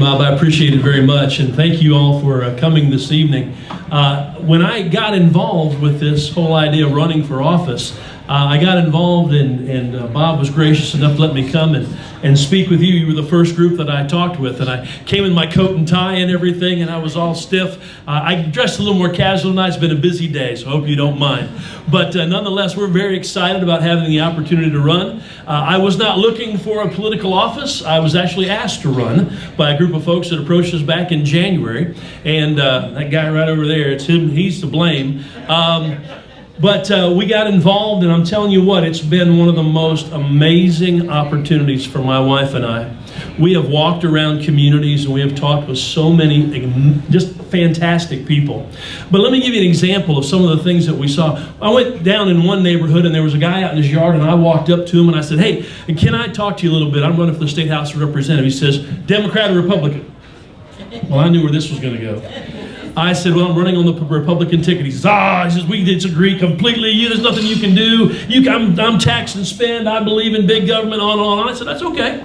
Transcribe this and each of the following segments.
Bob. I appreciate it very much, and thank you all for coming this evening. When I got involved with this whole idea of running for office, I got involved, and Bob was gracious enough to let me come and speak with you. You were the first group that I talked with, and I came in my coat and tie and everything, and I was all stiff. I dressed a little more casual tonight. It's been a busy day, so I hope you don't mind. But nonetheless, we're very excited about having the opportunity to run. I was not looking for a political office. I was actually asked to run by a group of folks that approached us back in January, and that guy right over there, it's him, he's to blame. But we got involved, and I'm telling you what, it's been one of the most amazing opportunities for my wife and I. We have walked around communities, and we have talked with so many just fantastic people. But let me give you an example of some of the things that we saw. I went down in one neighborhood, and there was a guy out in his yard, and I walked up to him, and I said, "Hey, can I talk to you a little bit? I'm running for the State House of Representatives." He says, "Democrat or Republican?" Well, I knew where this was going to go. I said, "Well, I'm running on the Republican ticket." He says, "We disagree completely. There's nothing you can do. I'm tax and spend. I believe in big government, on and on." I said, "That's okay."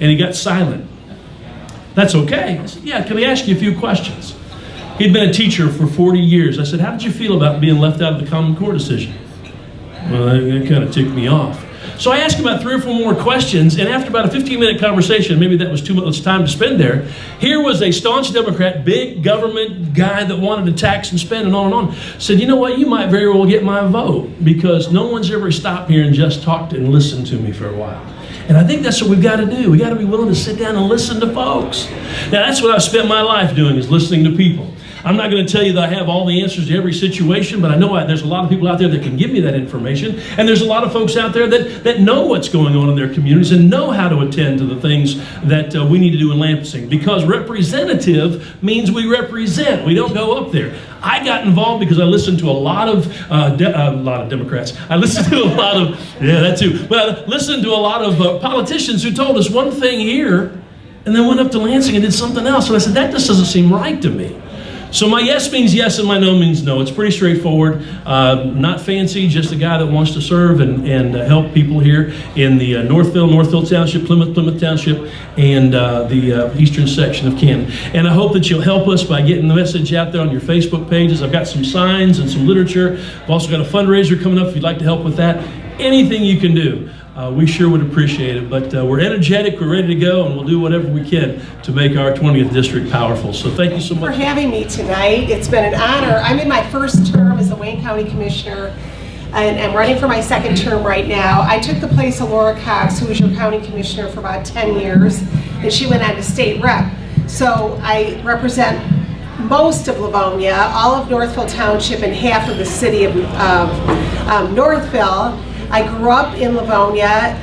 And he got silent. "That's okay." I said, "Yeah, can I ask you a few questions?" He'd been a teacher for 40 years. I said, "How did you feel about being left out of the Common Core decision?" Well, that kind of ticked me off. So I asked him about 3 or 4 more questions, and after about a 15-minute conversation, maybe that was too much time to spend there, here was a staunch Democrat, big government guy that wanted to tax and spend and on, said, "You know what, you might very well get my vote, because no one's ever stopped here and just talked and listened to me for a while." And I think that's what we've got to do. We've got to be willing to sit down and listen to folks. Now, that's what I've spent my life doing, is listening to people. I'm not going to tell you that I have all the answers to every situation, but I know there's a lot of people out there that can give me that information, and there's a lot of folks out there that know what's going on in their communities and know how to attend to the things that we need to do in Lansing, because representative means we represent. We don't go up there. I got involved because I listened to a lot of Democrats. I listened to a lot of, yeah, that too. But I listened to a lot of politicians who told us one thing here and then went up to Lansing and did something else. And I said, that just doesn't seem right to me. So my yes means yes and my no means no. It's pretty straightforward. Not fancy, just a guy that wants to serve and help people here in the Northville Township, Plymouth Township, and the eastern section of Canton. And I hope that you'll help us by getting the message out there on your Facebook pages. I've got some signs and some literature. I've also got a fundraiser coming up if you'd like to help with that. Anything you can do. We sure would appreciate it, but we're energetic, we're ready to go, and we'll do whatever we can to make our 20th district powerful. So thank you so much for having me tonight. It's been an honor. I'm in my first term as a Wayne County Commissioner, and I'm running for my second term right now. I took the place of Laura Cox, who was your County Commissioner for about 10 years, and she went on to state rep. So I represent most of Livonia, all of Northville Township, and half of the city of Northville. I grew up in Livonia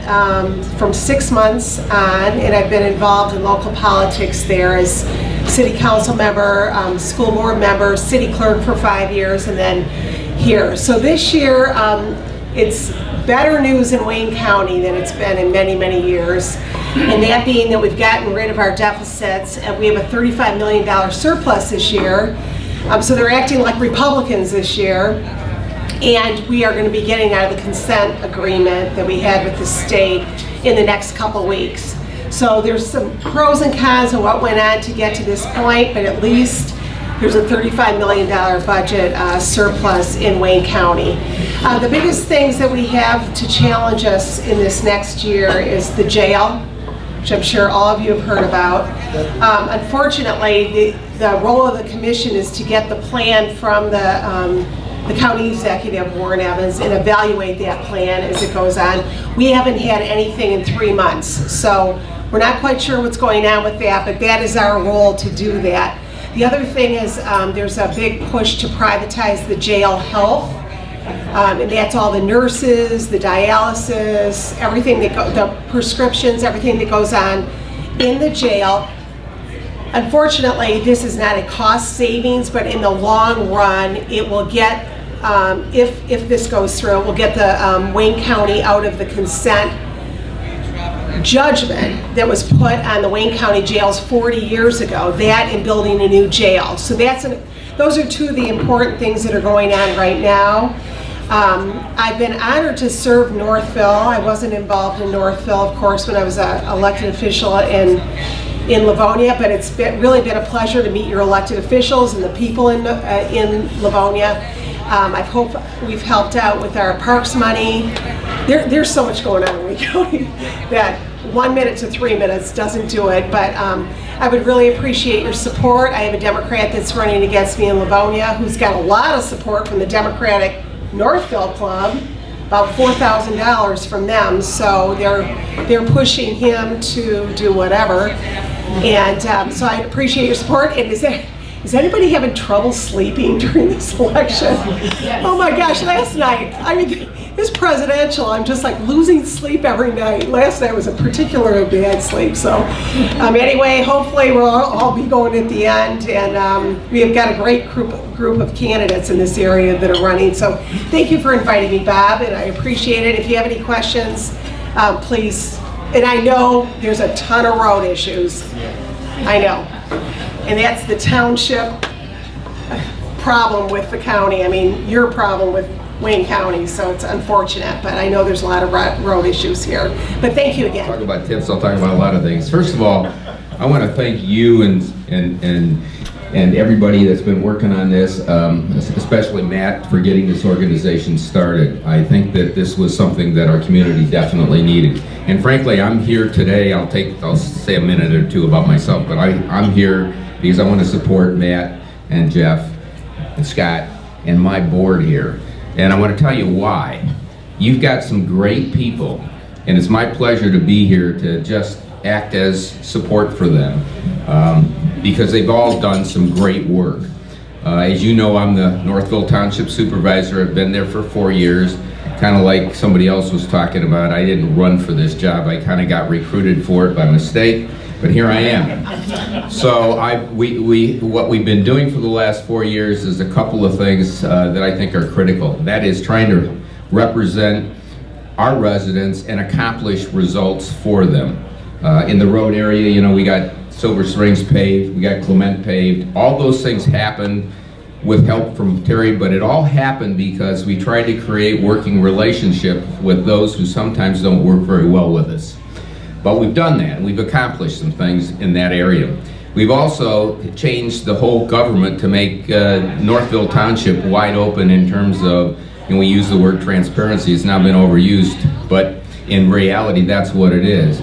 from 6 months on, and I've been involved in local politics there as city council member, school board member, city clerk for 5 years, and then here. So this year, it's better news in Wayne County than it's been in many, many years. And that being that we've gotten rid of our deficits, and we have a $35 million surplus this year. So they're acting like Republicans this year. And we are going to be getting out of the consent agreement that we had with the state in the next couple weeks. So there's some pros and cons of what went on to get to this point, but at least there's a $35 million budget surplus in Wayne County. The biggest things that we have to challenge us in this next year is the jail, which I'm sure all of you have heard about. Unfortunately, the role of the commission is to get the plan from the county executive, Warren Evans, and evaluate that plan as it goes on. We haven't had anything in 3 months, so we're not quite sure what's going on with that, but that is our role to do that. The other thing is there's a big push to privatize the jail health, and that's all the nurses, the dialysis, everything that the prescriptions, everything that goes on in the jail. Unfortunately, this is not a cost savings, but in the long run, it will get, if this goes through, we'll get the Wayne County out of the consent judgment that was put on the Wayne County jails 40 years ago, that and building a new jail. So those are two of the important things that are going on right now. I've been honored to serve Northville. I wasn't involved in Northville, of course, when I was an elected official in in Livonia, but it's really been a pleasure to meet your elected officials and the people in Livonia. I hope we've helped out with our parks money. There's so much going on in Wayne County that 1 minute to 3 minutes doesn't do it, but I would really appreciate your support. I have a Democrat that's running against me in Livonia who's got a lot of support from the Democratic Northville Club, about $4,000 from them, so they're pushing him to do whatever. And so I appreciate your support. And is anybody having trouble sleeping during this election? Oh my gosh, last night, I mean, this presidential, I'm just like losing sleep every night. Last night was a particularly bad sleep. So anyway, hopefully we'll all be going at the end, and we have got a great group of candidates in this area that are running. So thank you for inviting me, Bob, and I appreciate it. If you have any questions, please. And I know there's a ton of road issues. I know. And that's the township problem with the county. I mean, your problem with Wayne County, so it's unfortunate, but I know there's a lot of road issues here. But thank you again. Talk about tips, I'll talk about a lot of things. First of all, I want to thank you and everybody that's been working on this, especially Matt, for getting this organization started. I think that this was something that our community definitely needed. And frankly, I'm here today, I'll say a minute or two about myself, but I'm here because I want to support Matt and Jeff and Scott and my board here. And I want to tell you why. You've got some great people, and it's my pleasure to be here to just act as support for them, because they've all done some great work. As you know, I'm the Northville Township Supervisor. I've been there for 4 years. Kind of like somebody else was talking about, I didn't run for this job. I kind of got recruited for it by mistake, but here I am. So what we've been doing for the last 4 years is a couple of things that I think are critical. That is trying to represent our residents and accomplish results for them. In the road area, you know, we got Silver Springs paved, we got Clement paved. All those things happened with help from Terry, but it all happened because we tried to create working relationship with those who sometimes don't work very well with us. But we've done that, and we've accomplished some things in that area. We've also changed the whole government to make Northville Township wide open in terms of, and we use the word transparency, it's now been overused, but in reality that's what it is.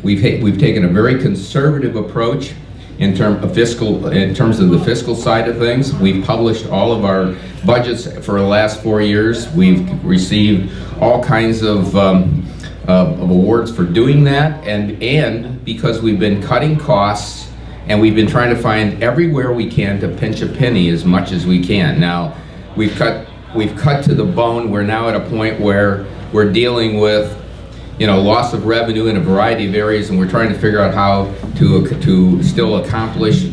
We've taken a very conservative approach in terms of the fiscal side of things. We've published all of our budgets for the last 4 years. We've received all kinds of awards for doing that, and because we've been cutting costs and we've been trying to find everywhere we can to pinch a penny as much as we can. Now, we've cut to the bone. We're now at a point where we're dealing with, you know, loss of revenue in a variety of areas, and we're trying to figure out how to still accomplish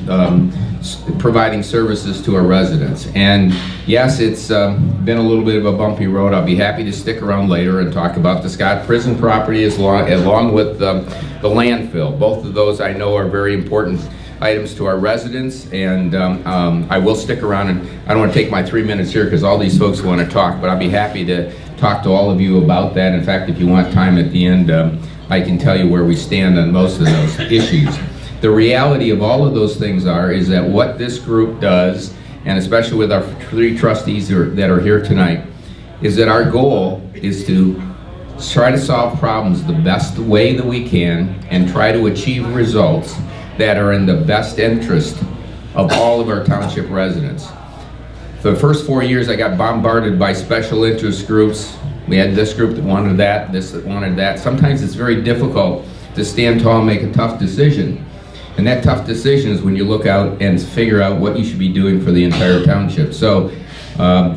providing services to our residents. And yes, it's been a little bit of a bumpy road. I'll be happy to stick around later and talk about the Scott Prison property along with the landfill. Both of those I know are very important items to our residents, and I will stick around, and I don't want to take my 3 minutes here because all these folks want to talk, but I'll be happy to talk to all of you about that. In fact, if you want time at the end, I can tell you where we stand on most of those issues. The reality of all of those things is that what this group does, and especially with our 3 trustees that are here tonight, is that our goal is to try to solve problems the best way that we can and try to achieve results that are in the best interest of all of our township residents. For the first 4 years, I got bombarded by special interest groups. We had this group that wanted that, this that wanted that. Sometimes it's very difficult to stand tall and make a tough decision. And that tough decision is when you look out and figure out what you should be doing for the entire township. So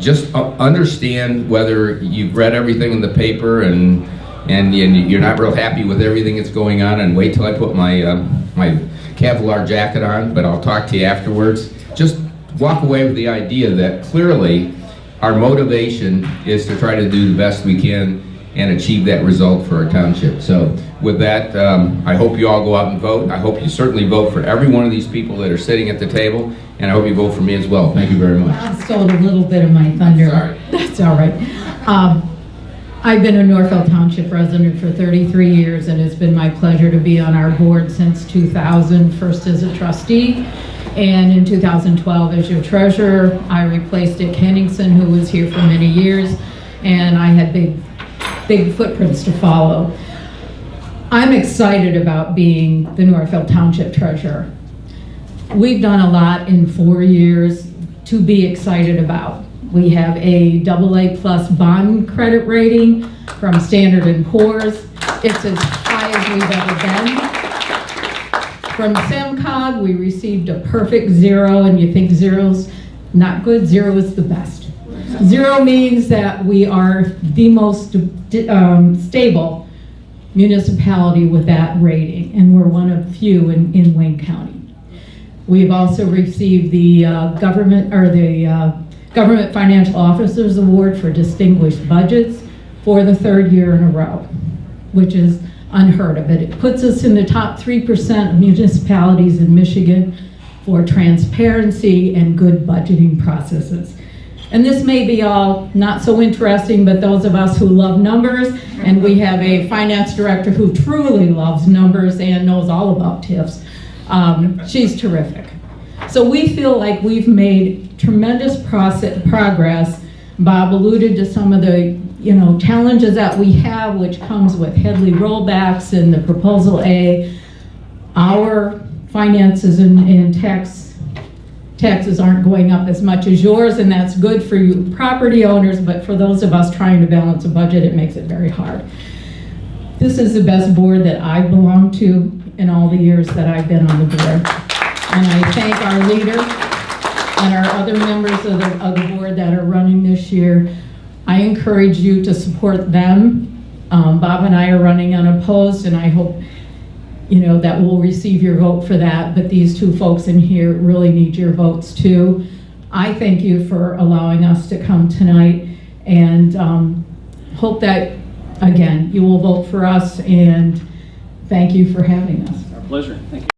just understand whether you've read everything in the paper and you're not real happy with everything that's going on, and wait till I put my my Kevlar jacket on, but I'll talk to you afterwards. Just walk away with the idea that clearly our motivation is to try to do the best we can and achieve that result for our township. So with that, I hope you all go out and vote. I hope you certainly vote for every one of these people that are sitting at the table, and I hope you vote for me as well. Thank you very much. I stole a little bit of my thunder. Sorry. That's all right. I've been a Northville Township resident for 33 years, and it's been my pleasure to be on our board since 2000, first as a trustee, and in 2012 as your treasurer. I replaced Dick Henningsen, who was here for many years, and I had big footprints to follow. I'm excited about being the Northville Township treasurer. We've done a lot in 4 years to be excited about. We have a AA+ bond credit rating from Standard & Poor's. It's as high as we've ever been. From SEMCOG, we received a perfect 0, and you think 0's not good, 0 is the best. 0 means that we are the most stable municipality with that rating, and we're one of few in Wayne County. We've also received the Government Financial Officers Award for Distinguished Budgets for the 3rd year in a row, which is unheard of. It puts us in the top 3% of municipalities in Michigan for transparency and good budgeting processes. And this may be all not so interesting, but those of us who love numbers, and we have a finance director who truly loves numbers and knows all about TIFs, she's terrific. So we feel like we've made tremendous progress. Bob alluded to some of the challenges that we have, which comes with Headley rollbacks and the Proposal A. Our finances and taxes aren't going up as much as yours, and that's good for you property owners, but for those of us trying to balance a budget, it makes it very hard. This is the best board that I belong to in all the years that I've been on the board. And I thank our leader and our other members of the board that are running this year. I encourage you to support them. Bob and I are running unopposed, and I hope that we'll receive your vote for that, but these two folks in here really need your votes too. I thank you for allowing us to come tonight, and hope that, again, you will vote for us, and thank you for having us. Our pleasure. Thank you.